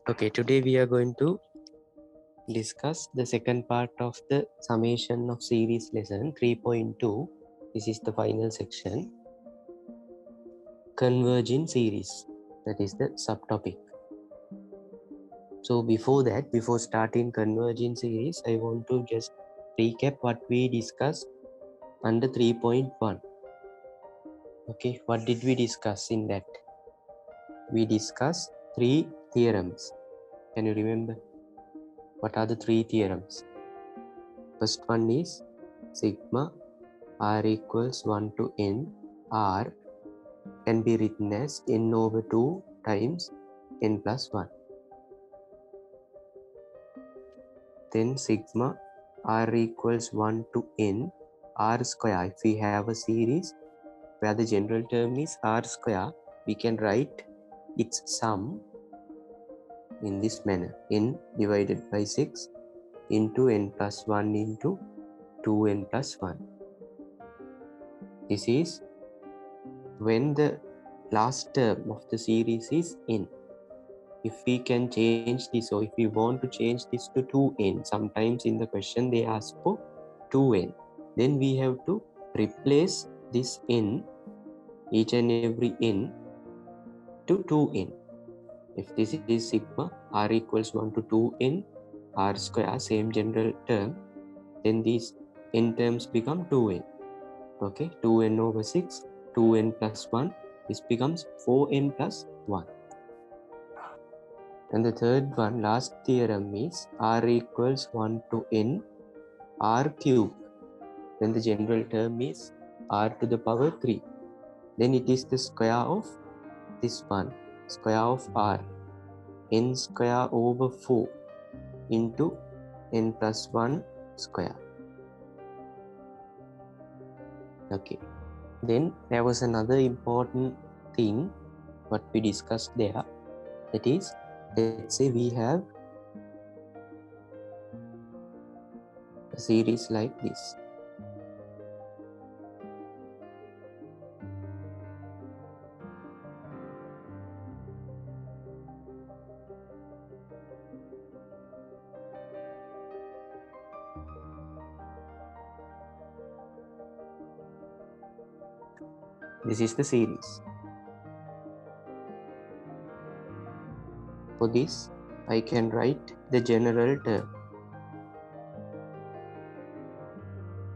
Okay, today we are going to discuss the second part of the summation of series lesson 3.2. This is the final section. Converging series. That is the subtopic. So before starting converging series, I want to just recap what we discussed under 3.1. Okay, what did we discuss in that? We discussed 3 theorems. Can you remember? What are the 3 theorems? First one is sigma r equals 1 to n. R can be written as n over 2 times n plus 1. Then sigma r equals 1 to n r square. If we have a series where the general term is r square, we can write its sum in this manner: n divided by 6 into n plus 1 into 2n plus 1. This is when the last term of the series is n. If we can change this, or if we want to change this to 2n, sometimes in the question they ask for 2n, then we have to replace this n, each and every n, to 2n. If this is sigma r equals 1 to 2n r square, same general term, then these n terms become 2n. Okay, 2n over 6, 2n plus 1, this becomes 4n plus 1. And the third one, last theorem, is r equals 1 to n r cube. Then the general term is r to the power 3. Then it is the square of this one, square of r, n square over 4 into n plus 1 square. Okay. Then there was another important thing what we discussed there. That is, let's say we have a series like this. This is the series. For this, I can write the general term.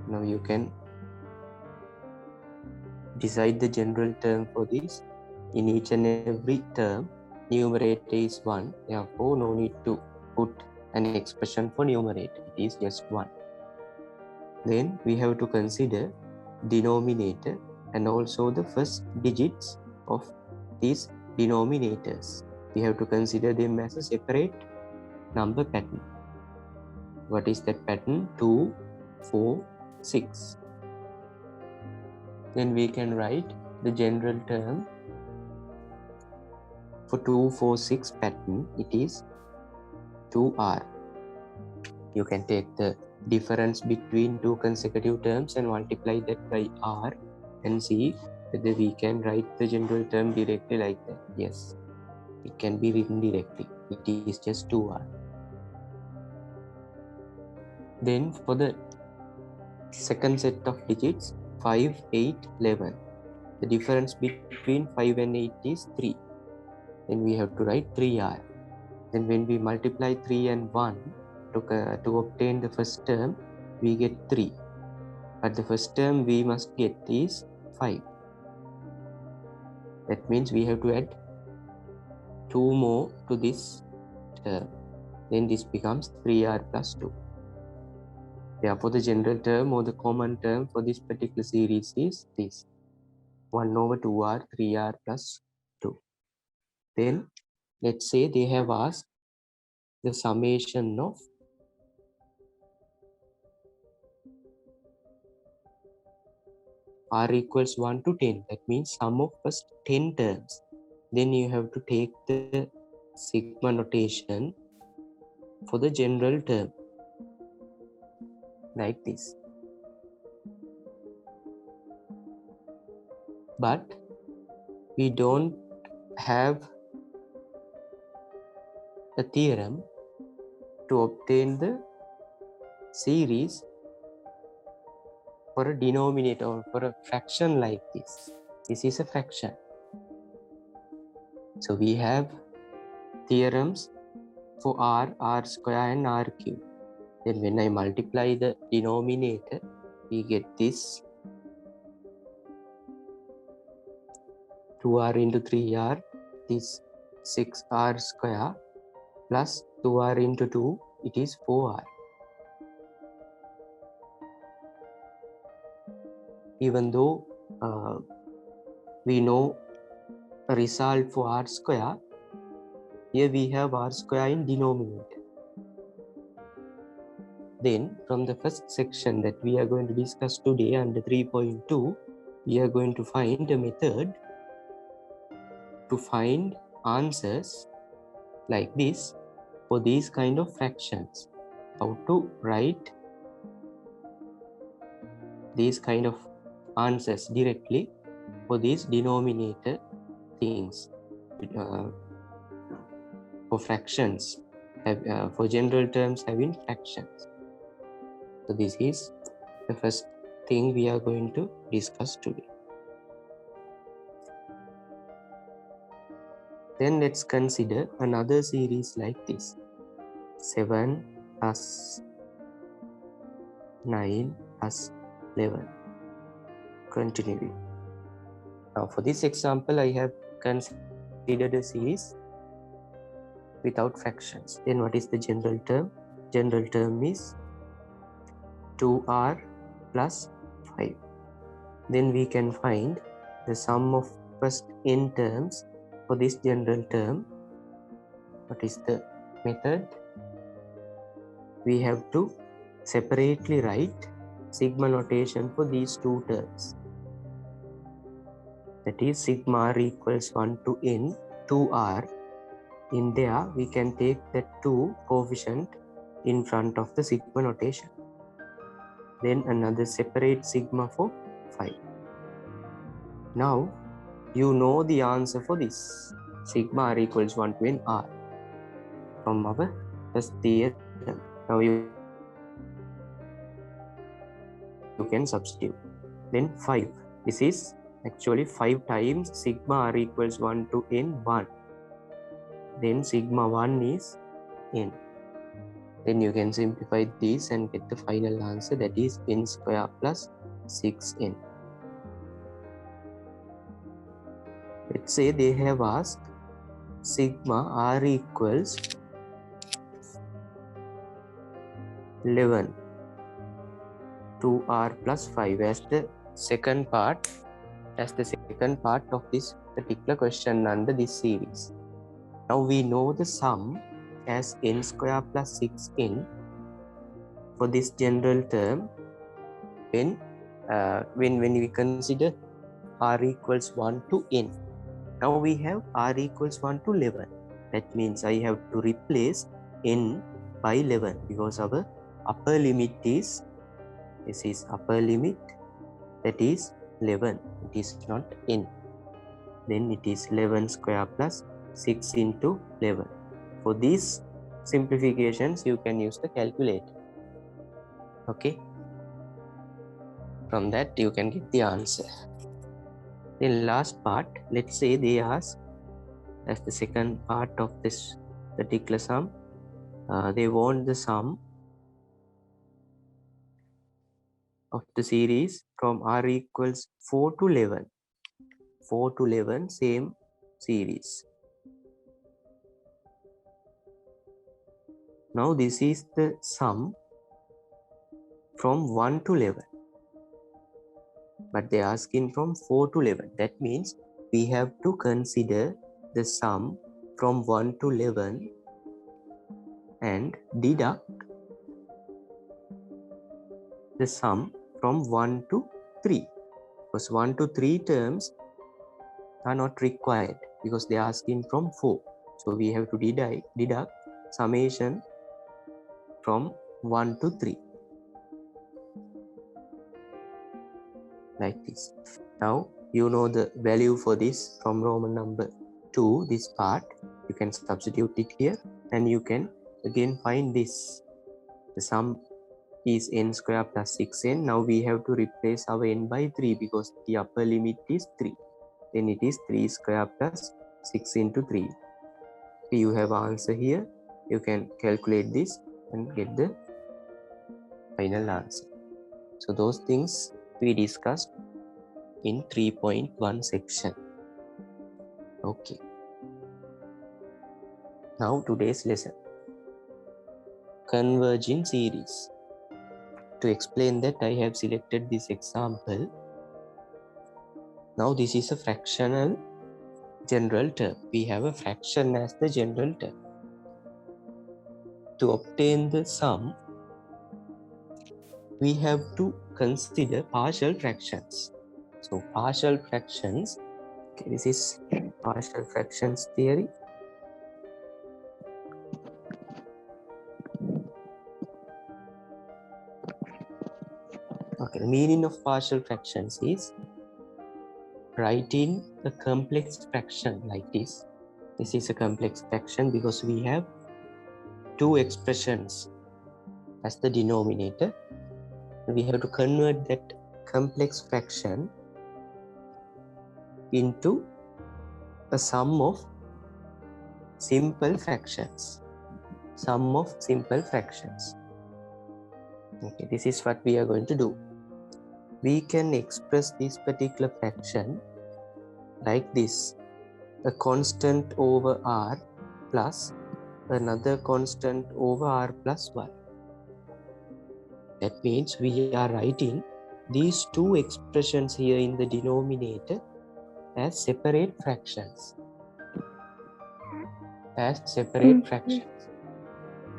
Now you can decide the general term for this. In each and every term, numerator is 1. Therefore, no need to put an expression for numerator. It is just 1. Then we have to consider denominator and also the first digits of these denominators. We have to consider them as a separate number pattern. What is that pattern? 2, 4, 6. Then we can write the general term for 2, 4, 6 pattern. It is 2r. You can take the difference between two consecutive terms and multiply that by r and see whether we can write the general term directly like that. Yes, it can be written directly. It is just 2r. Then for the second set of digits, 5, 8, 11. The difference between 5 and 8 is 3. Then we have to write 3r. Then when we multiply 3 and 1 to obtain the first term, we get 3. But the first term we must get is 5. That means we have to add 2 more to this term. Then this becomes 3r plus 2. Therefore, the general term or the common term for this particular series is this: 1 over 2r, 3r plus 2. Then let's say they have asked the summation of r equals 1 to 10. That means sum of first 10 terms. Then you have to take the sigma notation for the general term like this. But we don't have a theorem to obtain the series for a denominator or for a fraction like this. This is a fraction. So we have theorems for r square and r cube. Then when I multiply the denominator, we get this 2r into 3r, this 6r square plus 2r into 2, it is 4r. Even though we know a result for r square, here we have r square in denominator. Then from the first section that we are going to discuss today under 3.2, we are going to find a method to find answers like this for these kind of fractions. How to write these kind of answers directly for these denominator things. For fractions, for general terms having fractions. So this is the first thing we are going to discuss today. Then let's consider another series like this. 7 plus 9 plus 11. Continuing. Now for this example, I have considered a series without fractions. Then what is the general term? General term is 2r plus 5. Then we can find the sum of first n terms for this general term. What is the method? We have to separately write sigma notation for these two terms. That is sigma r equals 1 to n 2r. In there, we can take the 2 coefficient in front of the sigma notation. Then another separate sigma for 5. Now, you know the answer for this. Sigma r equals 1 to n r from our first theorem. Now you can substitute. Then 5. This is actually 5 times sigma r equals 1 to n 1. Then sigma 1 is n. Then you can simplify this and get the final answer, that is n square plus 6n. Let's say they have asked sigma r equals 11 2r plus 5 as the second part of this particular question under this series. Now we know the sum as n square plus 6n for this general term when we consider r equals 1 to n. Now we have r equals 1 to 11. That means I have to replace n by 11 because our upper limit is, this is upper limit, that is 11. It is not n. Then it is 11 square plus 6 into 11. For these simplifications, you can use the calculator. Okay. From that, you can get the answer. Then last part, let's say they ask as the second part of this particular sum, they want the sum of the series from r equals 4 to 11. 4 to 11, same series. Now this is the sum from 1 to 11. But they are asking from 4 to 11. That means we have to consider the sum from 1 to 11 and deduct the sum from 1 to 3. Because 1 to 3 terms are not required because they are asking from 4. So we have to deduct summation from 1 to 3. Like this. Now you know the value for this from Roman number. to this part, you can substitute it here and you can again find this. The sum is n square plus 6n. Now we have to replace our n by 3 because the upper limit is 3. Then it is 3 square plus 6 into 3. You have answer here. You can calculate this and get the final answer. So those things we discussed in 3.1 section. Okay. Now today's lesson. Converging series. To explain that, I have selected this example. Now this is a fractional general term. We have a fraction as the general term. To obtain the sum, we have to consider partial fractions. So partial fractions, okay, this is partial fractions theory. Okay, the meaning of partial fractions is writing a complex fraction like this. This is a complex fraction because we have two expressions as the denominator. We have to convert that complex fraction into a sum of simple fractions. Sum of simple fractions. Okay, this is what we are going to do. We can express this particular fraction like this. A constant over r plus another constant over r plus 1. That means we are writing these two expressions here in the denominator as separate fractions.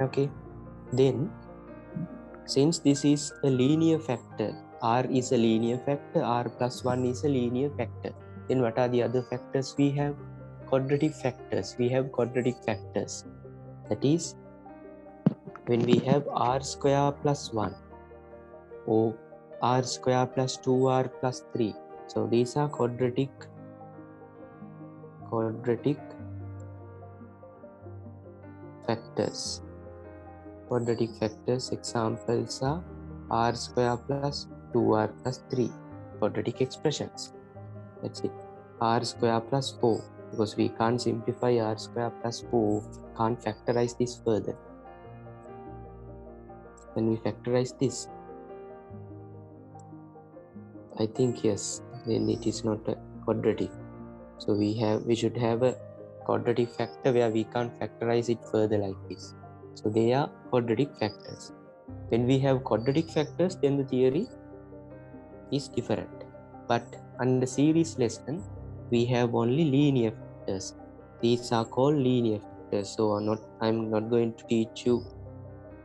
Okay. Then, since this is a linear factor, r is a linear factor, r plus 1 is a linear factor. Then what are the other factors we have? Quadratic factors. We have quadratic factors. That is, when we have r square plus 1 or r square plus 2r plus 3. So these are quadratic factors. Quadratic factors examples are r square plus 2r plus 3. Quadratic expressions. That's it. R square plus 4, because we can't simplify r square plus 4, can't factorize this further. When we factorize this, I think yes, then it is not a quadratic. So we should have a quadratic factor where we can't factorize it further like this. So they are quadratic factors. When we have quadratic factors, then the theory is different. But under series lesson, we have only linear factors. These are called linear factors. So I'm not going to teach you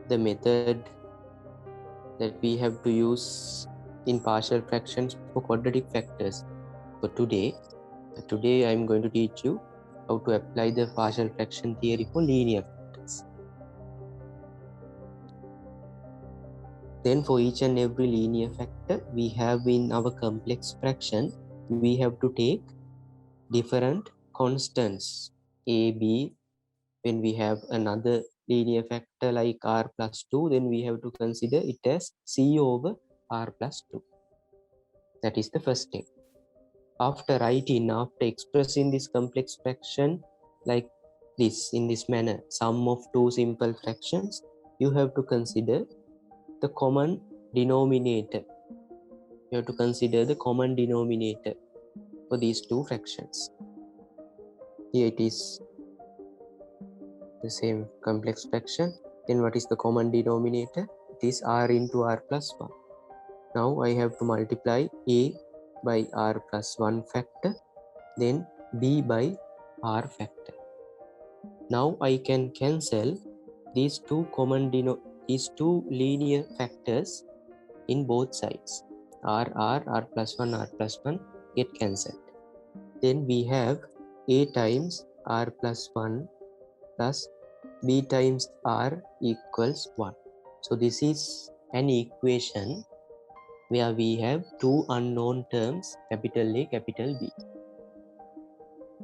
the method that we have to use in partial fractions for quadratic factors. For today I'm going to teach you how to apply the partial fraction theory for linear factors. Then for each and every linear factor we have in our complex fraction, we have to take different constants a, b. When we have another linear factor like r plus 2, then we have to consider it as c over r plus 2. That is the first step. After expressing this complex fraction like this, in this manner, sum of two simple fractions, you have to consider the common denominator. You have to consider the common denominator for these two fractions. Here it is the same complex fraction. Then what is the common denominator? It is r into r plus 1. Now I have to multiply a by r plus 1 factor, then b by r factor. Now I can cancel these two linear factors in both sides. r plus 1 get cancelled. Then we have a times r plus 1 plus b times r equals 1. So this is an equation where we have two unknown terms, capital A, capital B.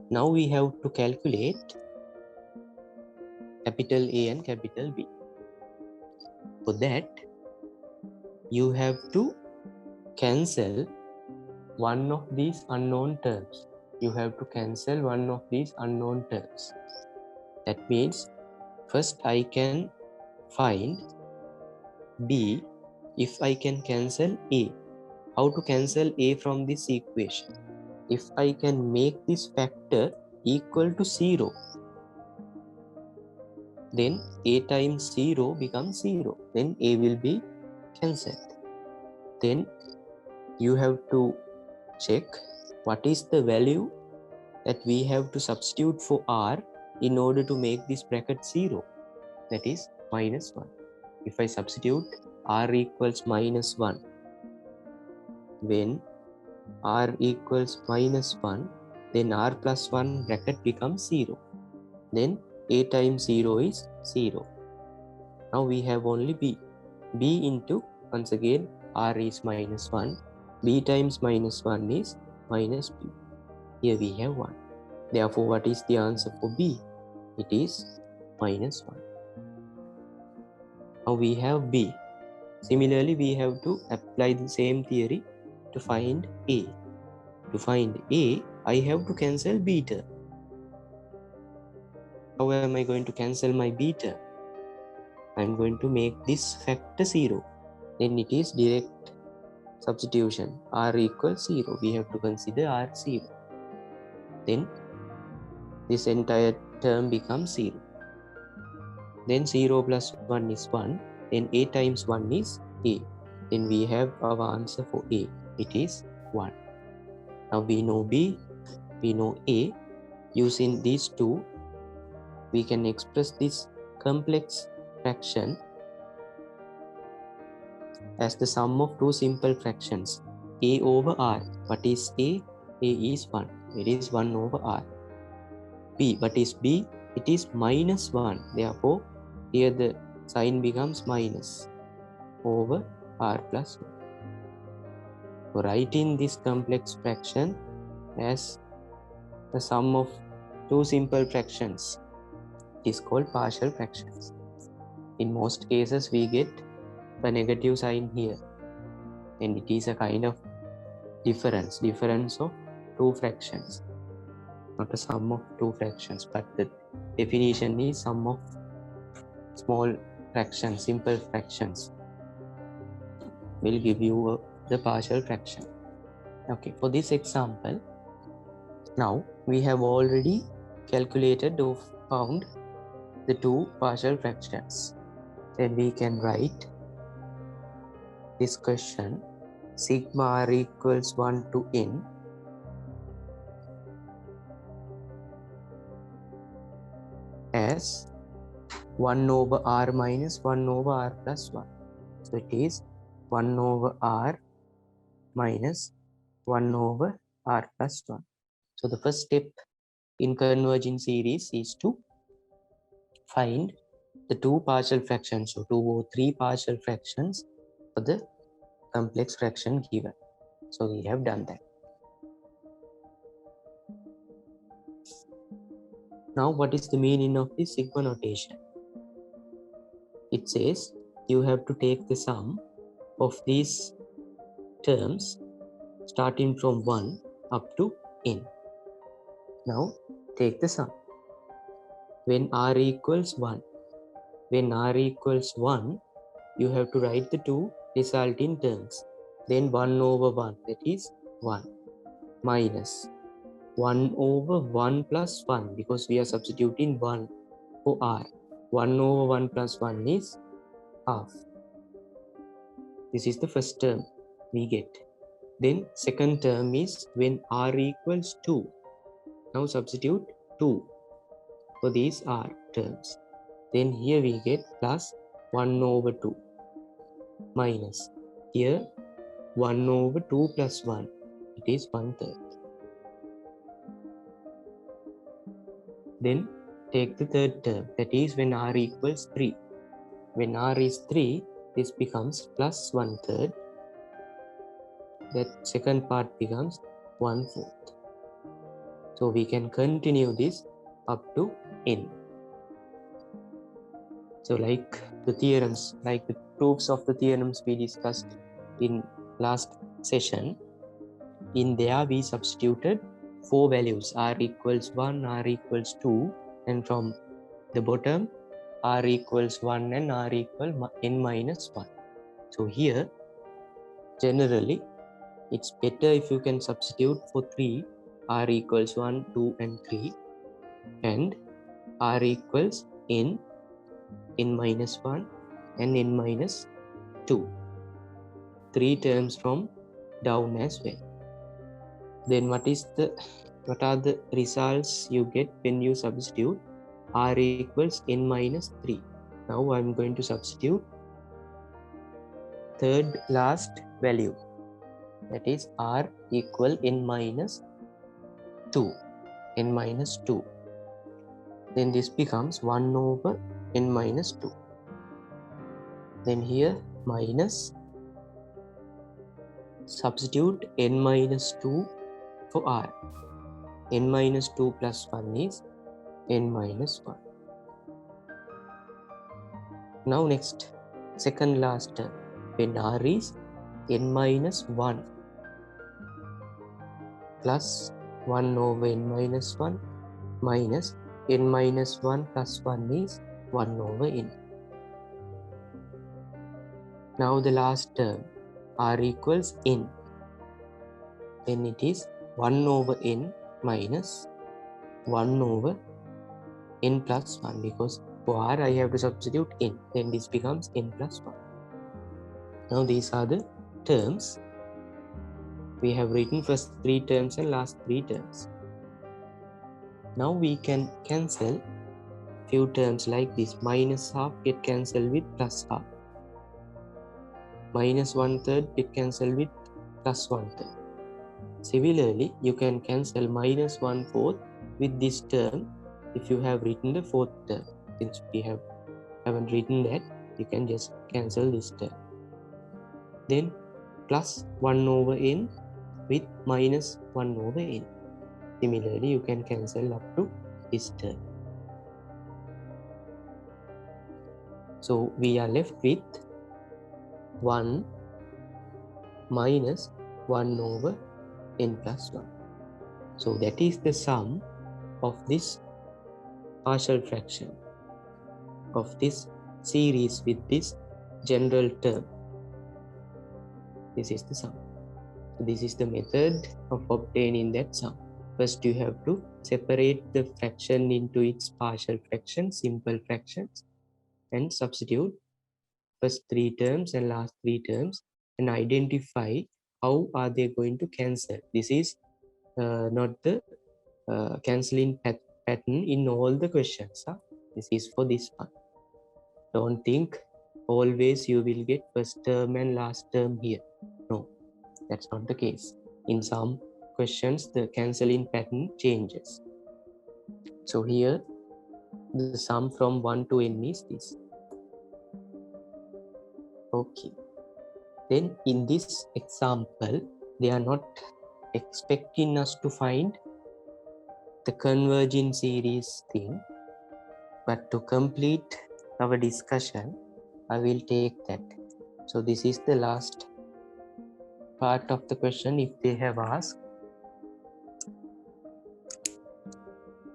Now we have to calculate capital A and capital B. For that, you have to cancel one of these unknown terms. You have to cancel one of these unknown terms. That means first I can find B if I can cancel A. How to cancel A from this equation? If I can make this factor equal to 0, then A times 0 becomes 0. Then A will be cancelled. Then you have to check what is the value that we have to substitute for R in order to make this bracket 0. That is minus 1. If I substitute R equals minus 1, when R equals minus 1, then R plus 1 bracket becomes 0. Then A times 0 is 0. Now we have only B. B into, once again, R is minus 1. B times minus 1 is minus B. Here we have 1. Therefore, what is the answer for B? It is minus 1. Now we have B. Similarly, we have to apply the same theory to find A. To find A, I have to cancel B term. How am I going to cancel my B term? I am going to make this factor 0. Then it is direct substitution. R equals 0. We have to consider R 0. Then this entire term becomes 0. Then 0 plus 1 is 1. Then A times 1 is A. Then we have our answer for A. It is 1. Now we know B, we know A. Using these two, we can express this complex fraction as the sum of two simple fractions, A over R. What is A? A is 1. It is 1 over R. B, what is B? It is minus 1. Therefore, here the sign becomes minus over R plus 1. So writing this complex fraction as the sum of two simple fractions is called partial fractions. In most cases, we get a negative sign here, and it is a kind of difference of two fractions, not a sum of two fractions, but the definition is sum of small fractions, simple fractions will give you the partial fraction. Okay, for this example, now we have already calculated or found the two partial fractions. Then we can write this question: sigma r equals 1 to n as 1 over r minus 1 over r plus 1. So it is 1 over r minus 1 over r plus 1. So the first step in converging series is to find the two partial fractions, or two or three partial fractions for the complex fraction given. So we have done that. Now what is the meaning of this sigma notation? It says you have to take the sum of these terms starting from 1 up to n. Now take the sum. When r equals 1, you have to write the two resulting terms. Then 1 over 1, that is 1, minus 1 over 1 plus 1, because we are substituting 1 for r. 1 over 1 plus 1 is half. This is the first term we get. Then second term is when r equals 2. Now substitute 2 for these r terms. Then here we get plus 1 over 2 minus here 1 over 2 plus 1. It is 1/3. Then take the third term, that is when r equals 3. When r is 3, this becomes plus 1/3. That second part becomes 1/4. So we can continue this up to n. So like the theorems, like the proofs of the theorems we discussed in last session, in there we substituted 4 values, r equals 1, r equals 2, and from the bottom r equals 1 and r equal n minus 1. So here generally it's better if you can substitute for 3, r equals 1, 2 and 3, and r equals n minus 1 and n minus 2. 3 terms from down as well. Then what are the results you get when you substitute r equals n minus 3? Now I'm going to substitute third last value, that is r equal n minus 2. Then this becomes 1 over n minus 2. Then here minus, substitute n minus 2 for r. n minus 2 plus 1 is n minus 1. Now next, second last term, when r is n minus 1 plus 1 over n minus 1 minus n minus 1 plus 1 is 1 over n. Now the last term, r equals n. Then it is 1 over n minus 1 over n plus 1, because for r I have to substitute n, then this becomes n plus 1. Now these are the terms. We have written first 3 terms and last 3 terms. Now we can cancel few terms like this. Minus half get cancelled with plus half. Minus 1/3 get cancelled with plus 1/3. Similarly, you can cancel minus 1/4 with this term if you have written the 4th term. Since we haven't written that, you can just cancel this term. Then plus 1 over n with minus 1 over n. Similarly, you can cancel up to this term. So we are left with 1 minus 1 over n plus 1. So that is the sum of this partial fraction of this series with this general term. This is the sum. So this is the method of obtaining that sum. First you have to separate the fraction into its partial fractions, simple fractions, and substitute first 3 terms and last 3 terms and identify how are they going to cancel. This is not the cancelling pattern in all the questions. This is for this one. Don't think always you will get first term and last term here. No, that's not the case. In some questions, the cancelling pattern changes. So here, the sum from 1 to n is this. Okay. Then in this example, they are not expecting us to find the converging series thing, but to complete our discussion, I will take that. So this is the last part of the question. If they have asked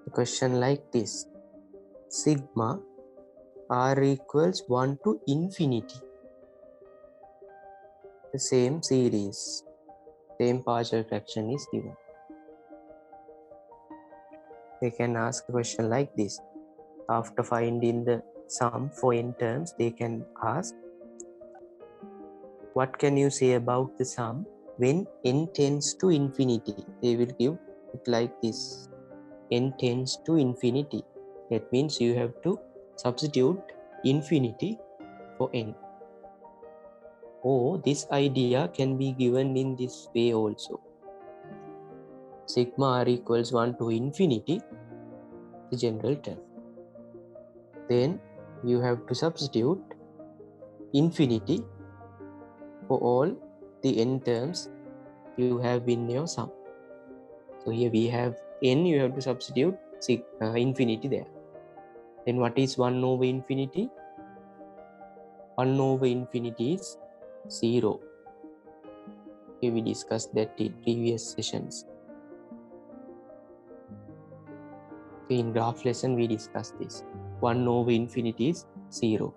a question like this, sigma r equals 1 to infinity, the same series, same partial fraction is given. They can ask a question like this. After finding the sum for n terms, they can ask, what can you say about the sum when n tends to infinity? They will give it like this. N tends to infinity. That means you have to substitute infinity for n. Or this idea can be given in this way also. Sigma r equals 1 to infinity, the general term. Then you have to substitute infinity for all the n terms you have in your sum. So here we have n, you have to substitute infinity there. Then what is 1 over infinity? 1 over infinity is 0. Okay, we discussed that in previous sessions. Okay, in graph lesson we discussed this. 1 over infinity is 0.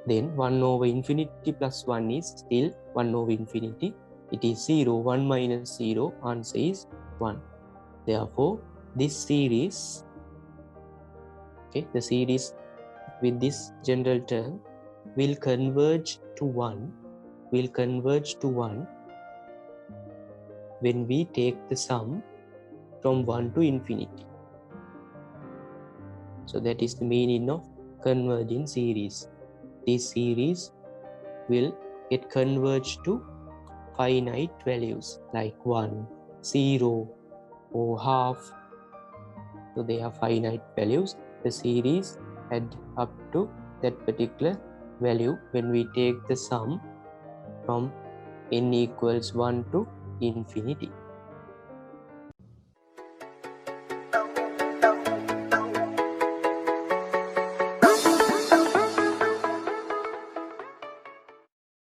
Then 1 over infinity plus 1 is still 1 over infinity. It is 0. 1 minus 0, answer is 1. Therefore, this series, okay, the series with this general term will converge to 1, when we take the sum from 1 to infinity. So that is the meaning of converging series. This series will get converged to finite values like 1, 0, or half. So they are finite values. The series add up to that particular value when we take the sum from n equals 1 to infinity.